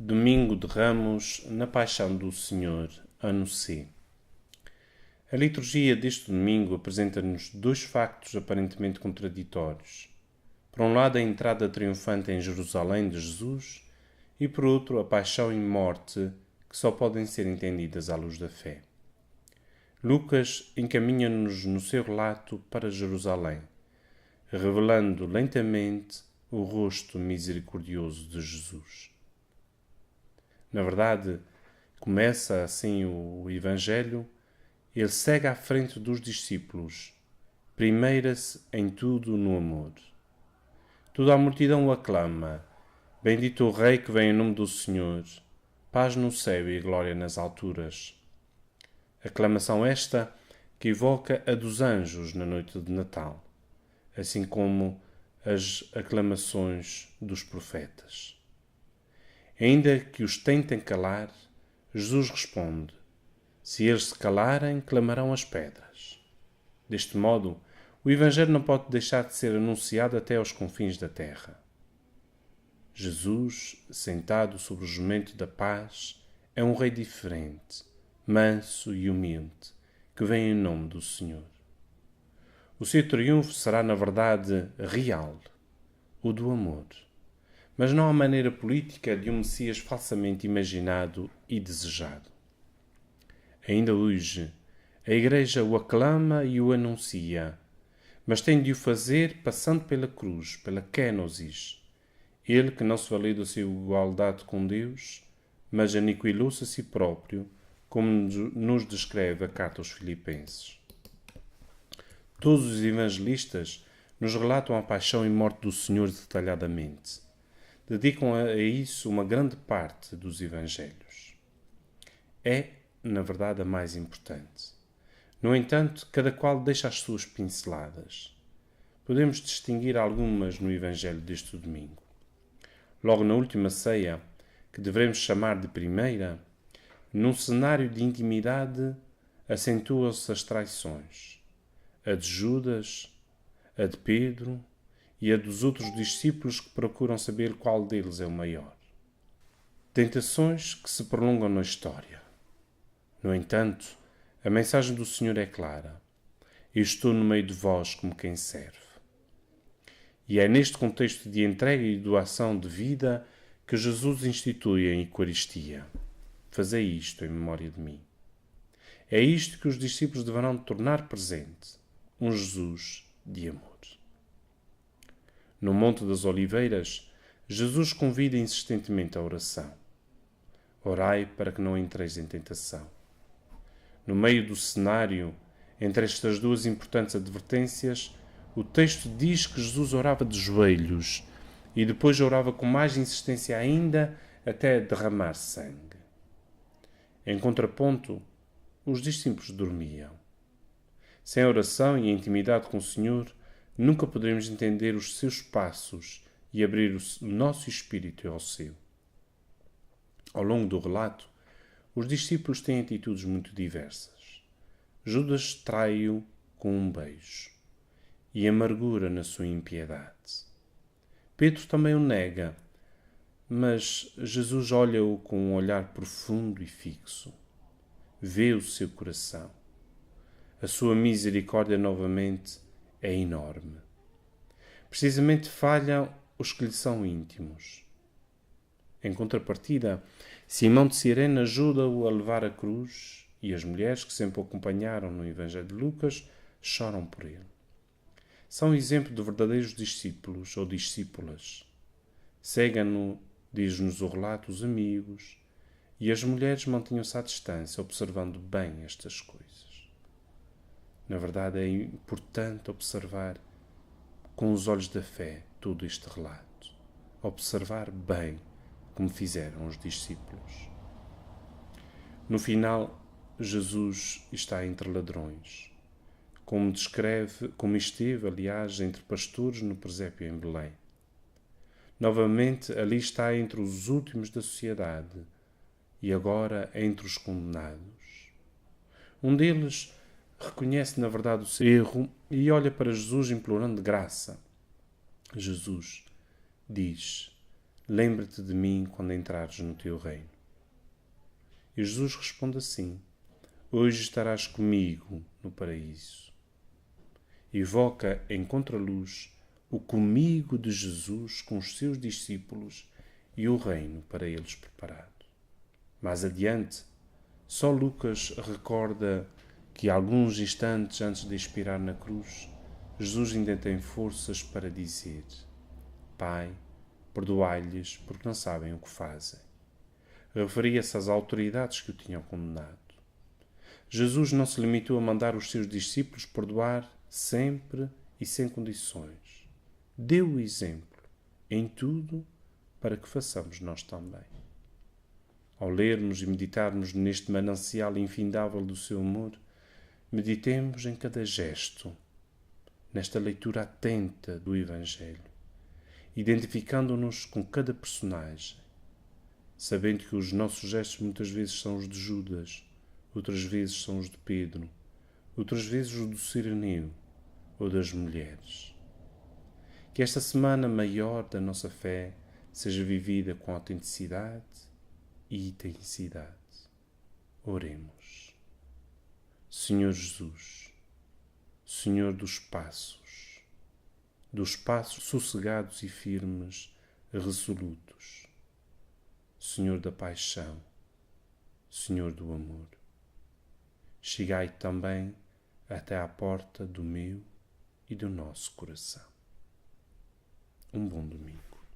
Domingo de Ramos, na Paixão do Senhor, ano C. A liturgia deste domingo apresenta-nos dois factos aparentemente contraditórios. Por um lado, a entrada triunfante em Jerusalém de Jesus e, por outro, a paixão e morte que só podem ser entendidas à luz da fé. Lucas encaminha-nos no seu relato para Jerusalém, revelando lentamente o rosto misericordioso de Jesus. Na verdade, começa assim o Evangelho, ele segue à frente dos discípulos, primeira-se em tudo no amor. Toda a multidão o aclama, bendito o Rei que vem em nome do Senhor, paz no céu e glória nas alturas. Aclamação esta que evoca a dos anjos na noite de Natal, assim como as aclamações dos profetas. Ainda que os tentem calar, Jesus responde: se eles se calarem, clamarão as pedras. Deste modo, o Evangelho não pode deixar de ser anunciado até aos confins da terra. Jesus, sentado sobre o jumento da paz, é um rei diferente, manso e humilde, que vem em nome do Senhor. O seu triunfo será, na verdade, real, o do amor, mas não à maneira política de um Messias falsamente imaginado e desejado. Ainda hoje, a Igreja o aclama e o anuncia, mas tem de o fazer passando pela cruz, pela kenosis. Ele que não se valeu da sua igualdade com Deus, mas aniquilou-se a si próprio, como nos descreve a carta aos Filipenses. Todos os evangelistas nos relatam a paixão e morte do Senhor detalhadamente. Dedicam a isso uma grande parte dos evangelhos. É, na verdade, a mais importante. No entanto, cada qual deixa as suas pinceladas. Podemos distinguir algumas no evangelho deste domingo. Logo na última ceia, que devemos chamar de primeira, num cenário de intimidade, acentuam-se as traições. A de Judas, a de Pedro e a dos outros discípulos que procuram saber qual deles é o maior. Tentações que se prolongam na história. No entanto, a mensagem do Senhor é clara. Eu estou no meio de vós como quem serve. E é neste contexto de entrega e doação de vida que Jesus institui a Eucaristia. Fazei isto em memória de mim. É isto que os discípulos deverão tornar presente. Um Jesus de amor. No Monte das Oliveiras, Jesus convida insistentemente à oração. Orai para que não entreis em tentação. No meio do cenário, entre estas duas importantes advertências, o texto diz que Jesus orava de joelhos e depois orava com mais insistência ainda até derramar sangue. Em contraponto, os discípulos dormiam. Sem oração e intimidade com o Senhor, nunca poderemos entender os seus passos e abrir o nosso espírito ao seu. Ao longo do relato, os discípulos têm atitudes muito diversas. Judas trai-o com um beijo e amargura na sua impiedade. Pedro também o nega, mas Jesus olha-o com um olhar profundo e fixo. Vê o seu coração. A sua misericórdia novamente é enorme. Precisamente falham os que lhe são íntimos. Em contrapartida, Simão de Cirene ajuda-o a levar a cruz e as mulheres que sempre o acompanharam no Evangelho de Lucas choram por ele. São exemplo de verdadeiros discípulos ou discípulas. Seguem-no, diz-nos o relato, os amigos, e as mulheres mantinham-se à distância, observando bem estas coisas. Na verdade, é importante observar com os olhos da fé todo este relato. Observar bem como fizeram os discípulos. No final, Jesus está entre ladrões, como esteve, aliás, entre pastores no presépio em Belém. Novamente, ali está entre os últimos da sociedade e agora entre os condenados. Um deles reconhece na verdade o seu erro e olha para Jesus implorando graça. Jesus diz: lembra-te de mim quando entrares no teu reino. E Jesus responde assim: hoje estarás comigo no paraíso. Evoca em contraluz o comigo de Jesus com os seus discípulos e o reino para eles preparado. Mais adiante, só Lucas recorda que alguns instantes antes de expirar na cruz, Jesus ainda tem forças para dizer: Pai, perdoai-lhes porque não sabem o que fazem. Referia-se às autoridades que o tinham condenado. Jesus não se limitou a mandar os seus discípulos perdoar sempre e sem condições. Deu o exemplo em tudo para que façamos nós também. Ao lermos e meditarmos neste manancial infindável do seu amor, meditemos em cada gesto, nesta leitura atenta do Evangelho, identificando-nos com cada personagem, sabendo que os nossos gestos muitas vezes são os de Judas, outras vezes são os de Pedro, outras vezes os do Cireneu ou das mulheres. Que esta semana maior da nossa fé seja vivida com autenticidade e intensidade. Oremos. Senhor Jesus, Senhor dos passos sossegados e firmes, resolutos, Senhor da paixão, Senhor do amor, chegai também até à porta do meu e do nosso coração. Um bom domingo.